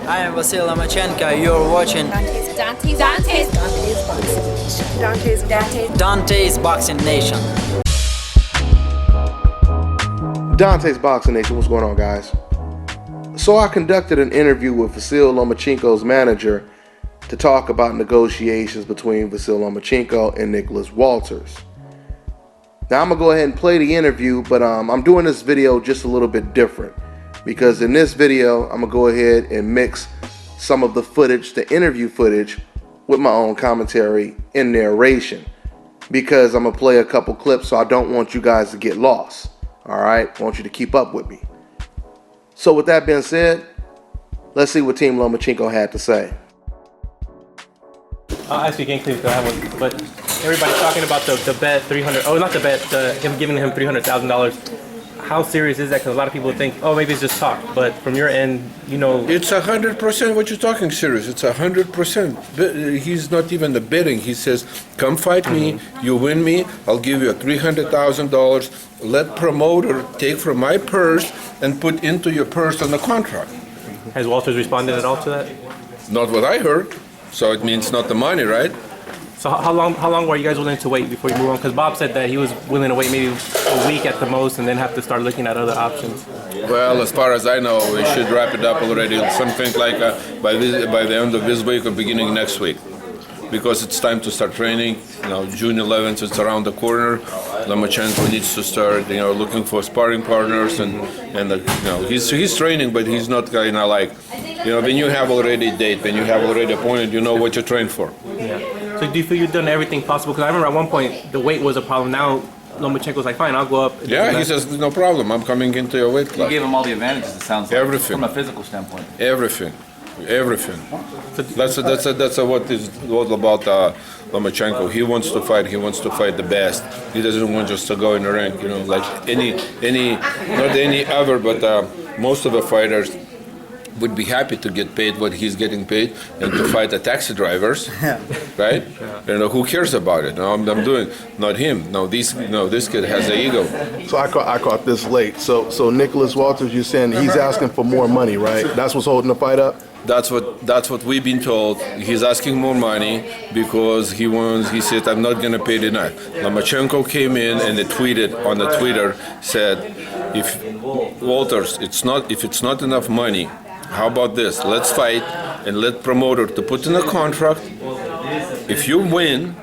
I am Vasil Lomachenko. You're watching Dante's Boxing Nation. Dante's Boxing Nation, what's going on, guys? So I conducted an interview with Vasil Lomachenko's manager to talk about negotiations between Vasil Lomachenko and Nicholas Walters. Now I'm gonna go ahead and play the interview, but I'm doing this video just a little bit different because in this video I'm gonna go ahead and mix some of the footage, the interview footage, with my own commentary and narration because I'm gonna play a couple clips, so I don't want you guys to get lost. All right, I want you to keep up with me. So with that being said, let's see what Team Lomachenko had to say. I'll ask you again, Cleve, because I have one. But everybody's talking about the bet, 300. Oh, not the bet, him giving him $300,000. How serious is that? Because a lot of people think, oh, maybe it's just talk. But from your end, you know, it's 100% what you're talking serious. It's 100%. He's not even the betting. He says, "Come fight me. You win me. I'll give you $300,000. Let promoter take from my purse and put into your purse on the contract." Has Walters responded at all to that? Not what I heard. So it means not the money, right? So how long were you guys willing to wait before you move on? Because Bob said that he was willing to wait maybe a week at the most and then have to start looking at other options. Well, as far as I know, we should wrap it up already. Something like by the end of this week or beginning next week, because it's time to start training. You know, June 11th is around the corner. Lomachenko needs to start, you know, looking for sparring partners and you know, he's training, but he's not kind of like, you know, when you have already a date, when you have already a point, you know what you're trained for. Yeah. So do you feel you've done everything possible? Because I remember at one point the weight was a problem. Now Lomachenko's like, fine, I'll go up. Yeah, he says, no problem, I'm coming into your weight class. You gave him all the advantages, it sounds like. Everything. From a physical standpoint. Everything. That's what is all about Lomachenko. He wants to fight. He wants to fight the best. He doesn't want just to go in the ring. You know, like not any other, but most of the fighters would be happy to get paid what he's getting paid and to fight the taxi drivers, right? You know, who cares about it? No, I'm doing, not him. No, this kid has an ego. So I caught this late. So Nicholas Walters, you're saying he's asking for more money, right? That's what's holding the fight up? That's what we've been told. He's asking more money because he said, I'm not gonna pay enough. Lomachenko came in and tweeted on the Twitter, said, if Walters, if it's not enough money, how about this? Let's fight and let promoter to put in a contract. If you win,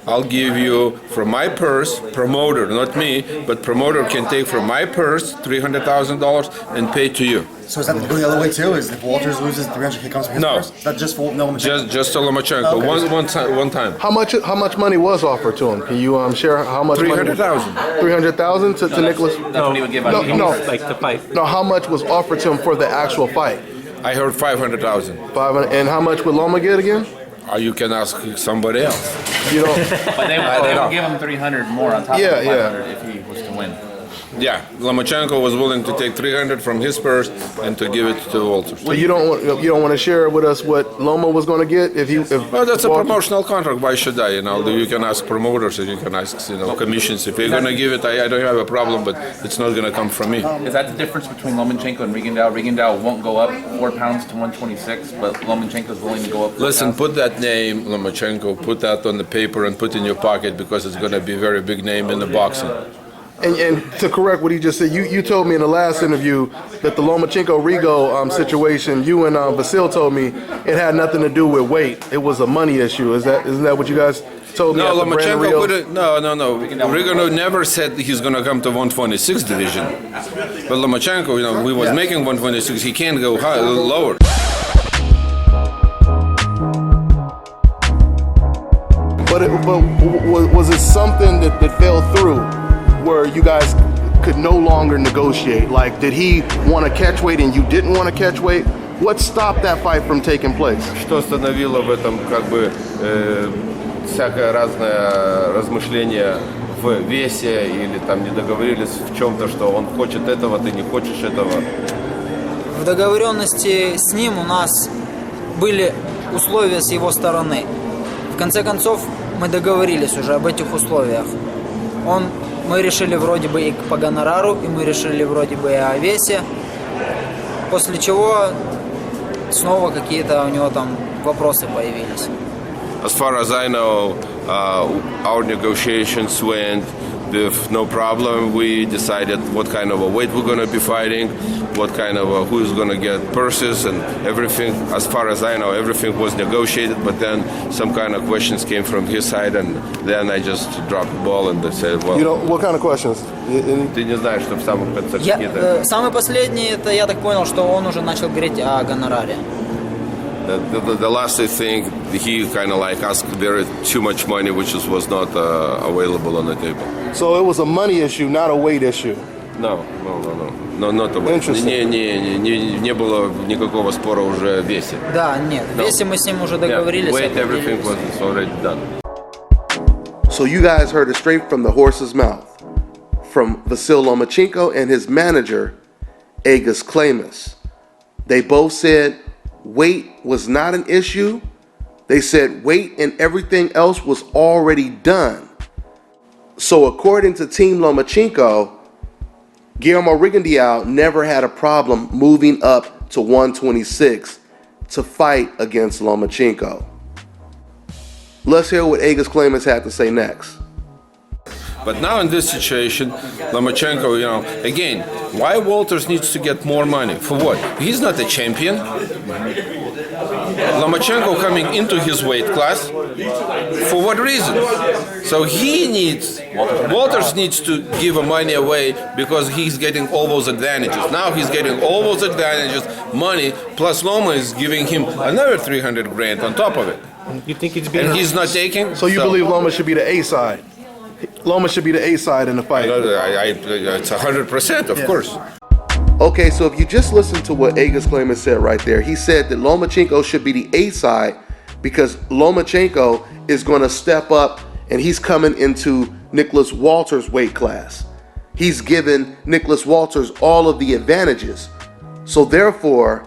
I'll give you from my purse, promoter, not me, but promoter can take from my purse $300,000 and pay to you. So is that going the other way too? Is if Walters loses, $300K comes from his purse? That's just for Lomachenko? Just to Lomachenko. Okay. One time. How much money was offered to him? Can you share how much? $300,000. $300,000 to Nicholas? That's what he would give out. No. Like the fight. No, how much was offered to him for the actual fight? I heard $500,000. 500. And how much would Loma get again? You can ask somebody else. You know. But they would give him 300 more on top of the 500 if he was to win. Yeah, Lomachenko was willing to take 300 from his purse and to give it to Walters. So you don't want to share with us what Loma was going to get if well, that's a promotional contract. Why should I? You know, you can ask promoters and you can ask commissions. If you're going to give it, I don't have a problem, but it's not going to come from me. Is that the difference between Lomachenko and Rigondeaux? Rigondeaux won't go up 4 pounds to 126, but Lomachenko's willing to go up 4 Listen, pounds. put that name, Lomachenko, put that on the paper and put in your pocket because it's going to be a very big name in the boxing. And to correct what he just said, you told me in the last interview that the Lomachenko-Rigo situation, you and Vasil told me it had nothing to do with weight. It was a money issue. Isn't that what you guys told me? No, Lomachenko wouldn't. No. Rigondeaux never said he's going to come to 126 division. But Lomachenko, we was making 126. He can't go lower. But was it something that fell through? Where you guys could no longer negotiate? Like, did he want to catch weight and you didn't want to catch weight? What stopped that fight from taking place? Что остановило в этом всякое разное размышление в весе или там не договорились в чем-то, что он хочет этого, ты не хочешь этого? В договоренности с ним у нас были условия с его стороны. В конце концов, мы договорились уже об этих условиях. Мы решили вроде бы и по гонорару, и мы решили вроде бы и о весе. После чего снова какие-то у него там вопросы появились. As far as I know, our negotiations went with no problem. We decided what kind of a weight we're going to be fighting, what kind of who's going to get purses and everything. As far as I know, everything was negotiated, but then some kind of questions came from his side, and then I just dropped the ball and said, well, You know, what kind of questions? ты не знаешь, что в самом конце какие-то... Самый последний, это я так понял, что он уже начал говорить о гонораре. The last I think, he kind of like asked there too much money, which was not available on the table. So it was a money issue, not a weight issue. No, not the weight. Interesting. Не было никакого спора уже в весе. Да, нет, в весе мы с ним уже договорились. Weight, everything was already done. So you guys heard it straight from the horse's mouth, from Vasil Lomachenko and his manager, Agas Klemas. They both said weight was not an issue. They said weight and everything else was already done. So according to Team Lomachenko, Guillermo Rigondeaux never had a problem moving up to 126 to fight against Lomachenko. Let's hear what Agas Klemas had to say next. But now in this situation, Lomachenko, again, why Walters needs to get more money? For what? He's not a champion. Lomachenko coming into his weight class, for what reason? So Walters needs to give money away because he's getting all those advantages. Now he's getting all those advantages, money, plus Loma is giving him another 300 grand on top of it. You think it's been... And he's not taking? So you believe Loma should be the A side? Loma should be the A side in the fight. It's 100%, of course. Okay, so if you just listen to what Agas Klemas said right there, he said that Lomachenko should be the A side because Lomachenko is going to step up and he's coming into Nicholas Walters' weight class. He's given Nicholas Walters all of the advantages. So therefore,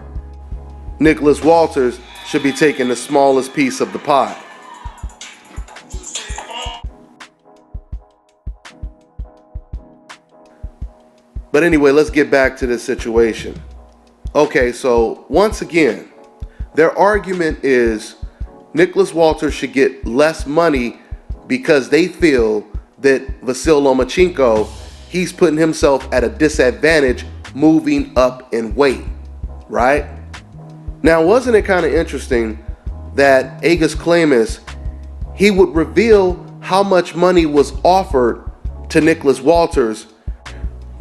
Nicholas Walters should be taking the smallest piece of the pie. But anyway, let's get back to this situation. Okay, so once again, their argument is Nicholas Walters should get less money because they feel that Vasil Lomachenko, he's putting himself at a disadvantage moving up in weight, right? Now, wasn't it kind of interesting that Agas Klemas, he would reveal how much money was offered to Nicholas Walters,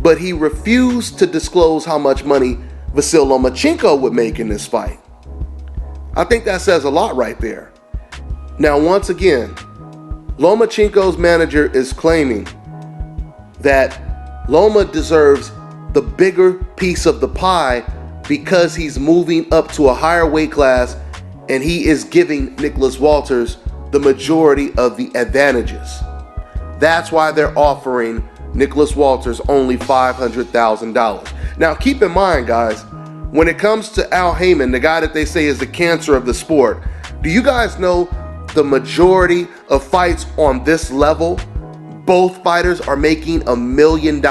but he refused to disclose how much money Vasil Lomachenko would make in this fight. I think that says a lot right there. Now, once again, Lomachenko's manager is claiming that Loma deserves the bigger piece of the pie because he's moving up to a higher weight class and he is giving Nicholas Walters the majority of the advantages. That's why they're offering Nicholas Walters only $500,000. Now keep in mind, guys, when it comes to Al Haymon, the guy that they say is the cancer of the sport, do you guys know the majority of fights on this level, both fighters are making $1 million?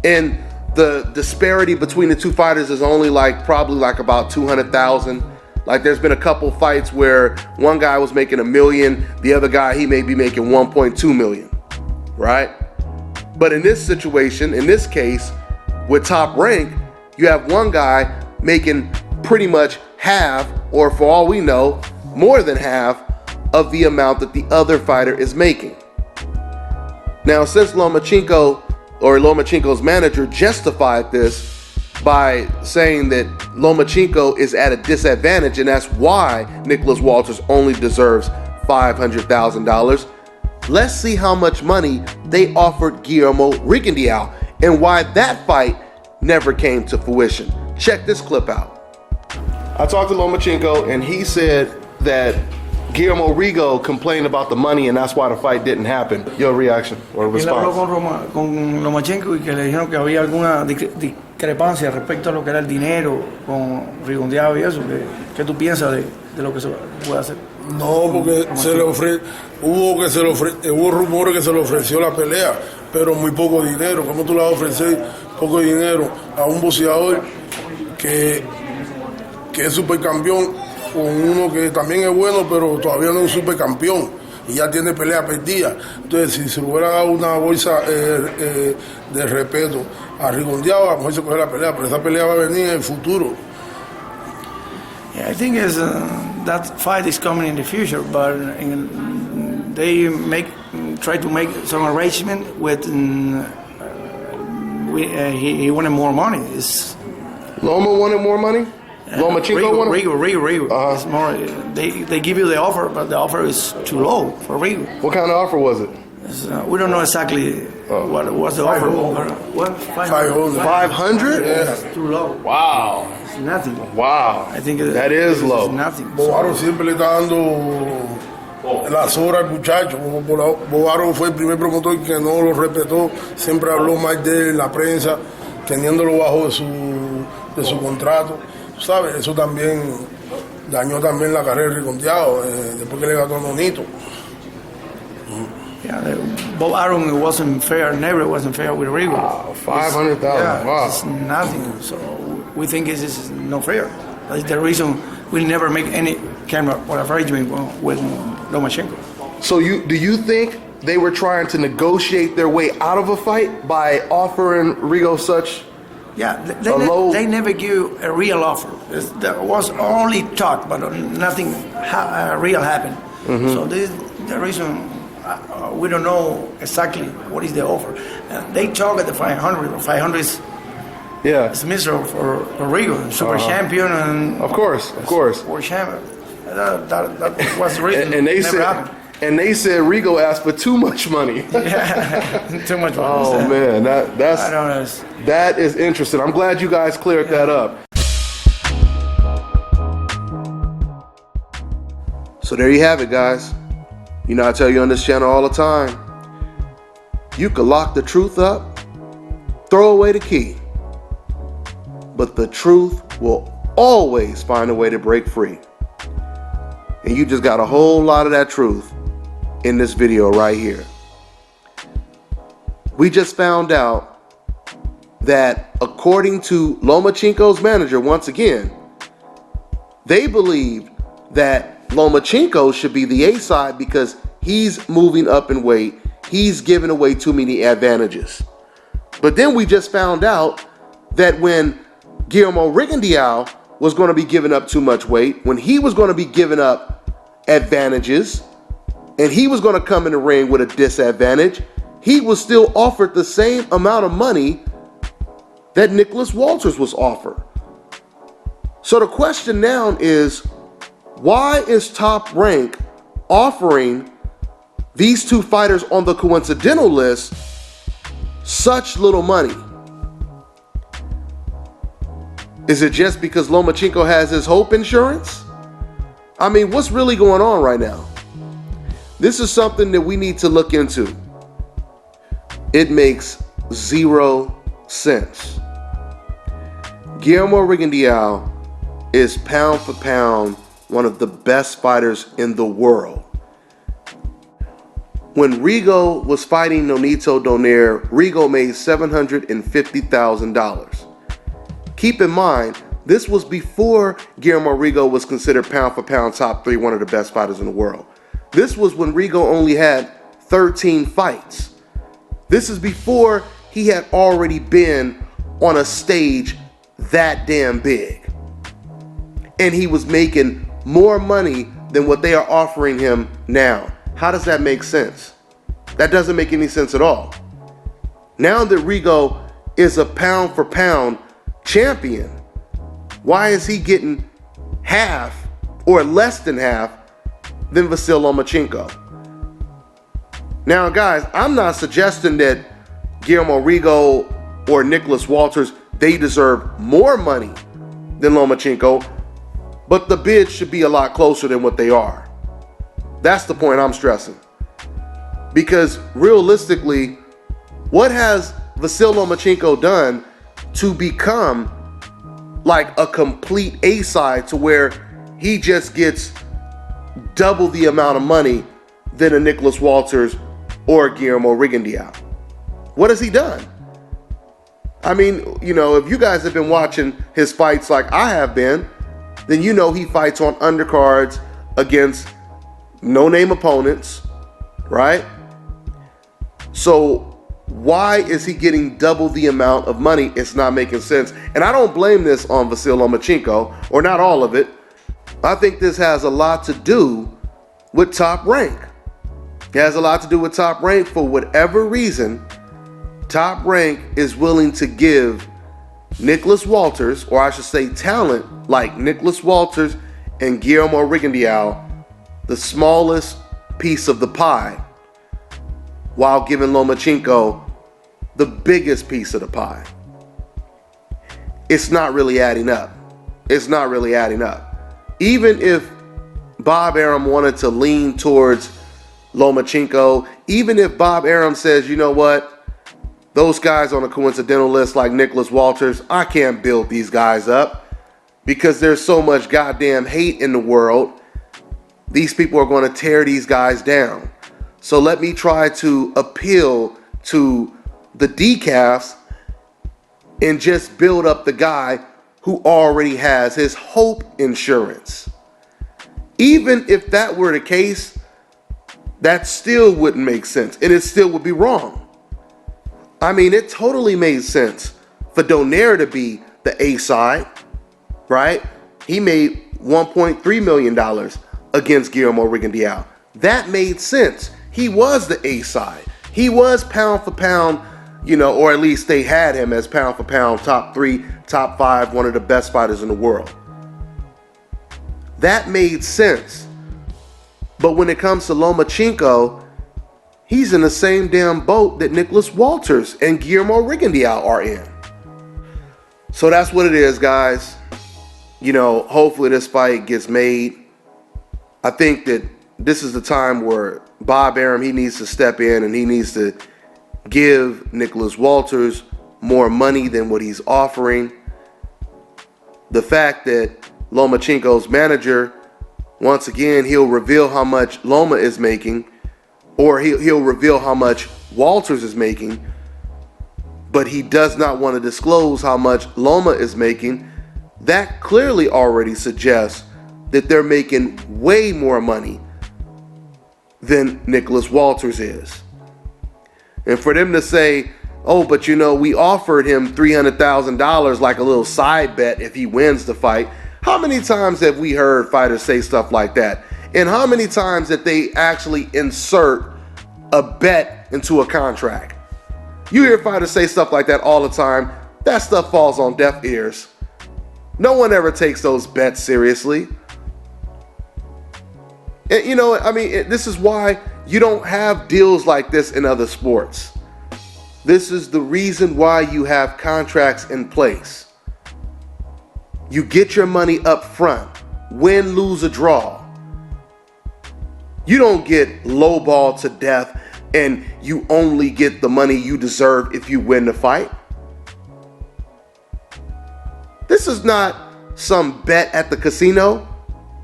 And the disparity between the two fighters is only probably about 200,000. Like there's been a couple fights where one guy was making $1 million, the other guy, he may be making 1.2 million, right? But in this situation, in this case, with Top Rank, you have one guy making pretty much half, or for all we know, more than half of the amount that the other fighter is making. Now, since Lomachenko or Lomachenko's manager justified this by saying that Lomachenko is at a disadvantage and that's why Nicholas Walters only deserves $500,000, let's see how much money they offered Guillermo Rigondeaux and why that fight never came to fruition. Check this clip out. I talked to Lomachenko and he said that Guillermo Rigo complained about the money and that's why the fight didn't happen. Your reaction or response? Él habló con Lomachenko y que le dijeron que había alguna discrepancia respecto a lo que era el dinero con Rigondeaux y eso. ¿Qué tú piensas de lo que se puede hacer? No, porque hubo rumores que se le ofreció la pelea, pero muy poco dinero. ¿Cómo tú le vas a ofrecer poco dinero a un boxeador que que es supercampeón con uno que también es bueno, pero todavía no es supercampeón y ya tiene pelea perdida. Entonces, si se le hubiera dado una bolsa de respeto a Rigondeaux, a lo mejor se coge la pelea, pero esa pelea va a venir en el futuro. Yeah, I think that fight is coming in the future, but they try to make some arrangement with. He wanted more money. Loma wanted more money? Lomachenko wanted? Rigo. It's more. They give you the offer, but the offer is too low for Rigo. What kind of offer was it? We don't know exactly what was the offer. What? 500? 500? Yeah, it's too low. Wow. It's nothing. Wow. I think that is low. It's nothing. Bovaro siempre le está dando las horas al muchacho. Bovaro fue el primer promotor que no lo respetó, siempre habló mal de él en la prensa, teniéndolo bajo de su contrato. ¿Sabes? Eso también dañó también la carrera de Rigondeaux después que le ganó a Nonito. Yeah, Bob Arum wasn't fair. Never wasn't fair with Rigo. Wow, 500,000. Yeah, Wow. it's nothing. So we think this is not fair. That's the reason we never make any kind of arrangement with Lomachenko. So do you think they were trying to negotiate their way out of a fight by offering Rigo such? Yeah, they never give a real offer. There was only talk, but nothing real happened. Mm-hmm. So this is the reason we don't know exactly what is the offer. They talk at the 500. 500 is miserable for Rigo, super champion, and of course, world champion. That was the reason. and they never said. happened. And they said Rigo asked for too much money. Yeah, too much money. Oh man, that's I don't know. that is interesting. I'm glad you guys cleared that up. So there you have it, guys. You know I tell you on this channel all the time, you can lock the truth up, throw away the key, but the truth will always find a way to break free. And you just got a whole lot of that truth in this video right here. We just found out that according to Lomachenko's manager, once again, they believed that Lomachenko should be the A side because he's moving up in weight. He's giving away too many advantages. But then we just found out that when Guillermo Rigondeaux was going to be giving up too much weight, when he was going to be giving up advantages, and he was going to come in the ring with a disadvantage, he was still offered the same amount of money that Nicholas Walters was offered. So the question now is, why is Top Rank offering these two fighters on the coincidental list such little money? Is it just because Lomachenko has his hope insurance? I mean, what's really going on right now? This is something that we need to look into. It makes 0 sense. Guillermo Rigondeaux is pound for pound one of the best fighters in the world. When Rigo was fighting Nonito Donaire, Rigo made $750,000. Keep in mind, this was before Guillermo Rigo was considered pound for pound top 3, one of the best fighters in the world. This was when Rigo only had 13 fights. This is before he had already been on a stage that damn big. And he was making more money than what they are offering him now. How does that make sense? That doesn't make any sense at all. Now that Rigo is a pound for pound champion, why is he getting half or less than half than Vasyl Lomachenko? Now guys, I'm not suggesting that Guillermo Rigo or Nicholas Walters, they deserve more money than Lomachenko, but the bids should be a lot closer than what they are. That's the point I'm stressing. Because realistically, what has Vasyl Lomachenko done to become like a complete A-side to where he just gets double the amount of money than a Nicholas Walters or Guillermo Rigondeaux? What has he done? I mean, you know, if you guys have been watching his fights like I have been, then you know he fights on undercards against no-name opponents, right? So why is he getting double the amount of money? It's not making sense. And I don't blame this on Vasyl Lomachenko, or not all of it. I think this has a lot to do with Top Rank. It has a lot to do with Top Rank. For whatever reason, Top Rank is willing to give Nicholas Walters, or I should say talent like Nicholas Walters and Guillermo Rigondeaux, the smallest piece of the pie, while giving Lomachenko the biggest piece of the pie. It's not really adding up. It's not really adding up. Even if Bob Arum wanted to lean towards Lomachenko, even if Bob Arum says, you know what, those guys on a coincidental list like Nicholas Walters, I can't build these guys up because there's so much goddamn hate in the world. These people are going to tear these guys down. So let me try to appeal to the decafs and just build up the guy who already has his hope insurance. Even if that were the case, that still wouldn't make sense, and it still would be wrong. I mean, it totally made sense for Donaire to be the A side, right? He made $1.3 million against Guillermo Rigondeaux. That made sense. He was the A side. He was pound for pound, you know, or at least they had him as pound for pound, top 3, top 5, one of the best fighters in the world. That made sense. But when it comes to Lomachenko, he's in the same damn boat that Nicholas Walters and Guillermo Rigondeaux are in. So that's what it is, guys. You know, hopefully this fight gets made. I think that this is the time where Bob Arum, he needs to step in and he needs to give Nicholas Walters more money than what he's offering. The fact that Lomachenko's manager, once again, he'll reveal how much Loma is making, or he'll reveal how much Walters is making, but he does not want to disclose how much Loma is making. That clearly already suggests that they're making way more money than Nicholas Walters is. And for them to say, oh, but you know, we offered him $300,000 like a little side bet if he wins the fight. How many times have we heard fighters say stuff like that? And how many times that they actually insert a bet into a contract? You hear fighters say stuff like that all the time. That stuff falls on deaf ears. No one ever takes those bets seriously. And you know, I mean, this is why you don't have deals like this in other sports. This is the reason why you have contracts in place. You get your money up front, win, lose, or draw. You don't get lowballed to death and you only get the money you deserve if you win the fight. This is not some bet at the casino.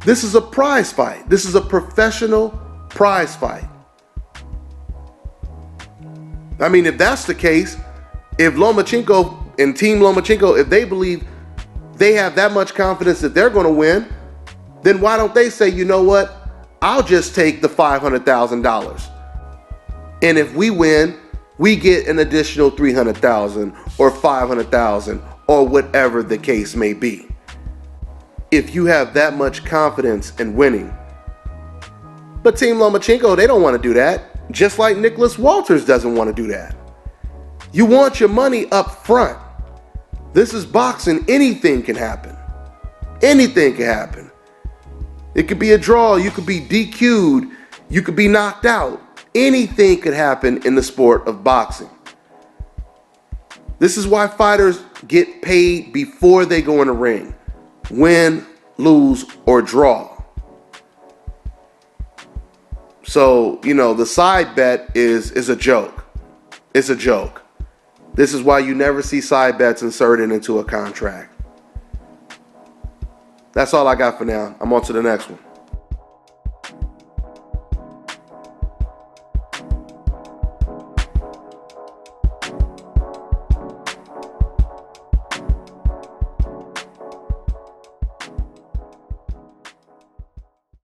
This is a prize fight. This is a professional prize fight. I mean, if that's the case, if Lomachenko and Team Lomachenko, if they believe they have that much confidence that they're going to win, then why don't they say, you know what, I'll just take the $500,000. And if we win, we get an additional $300,000 or $500,000 or whatever the case may be. If you have that much confidence in winning. But Team Lomachenko, they don't want to do that. Just like Nicholas Walters doesn't want to do that. You want your money up front. This is boxing. Anything can happen. Anything can happen. It could be a draw. You could be DQ'd. You could be knocked out. Anything could happen in the sport of boxing. This is why fighters get paid before they go in the ring. Win, lose, or draw. So, you know, the side bet is a joke. It's a joke. This is why you never see side bets inserted into a contract. That's all I got for now. I'm on to the next one.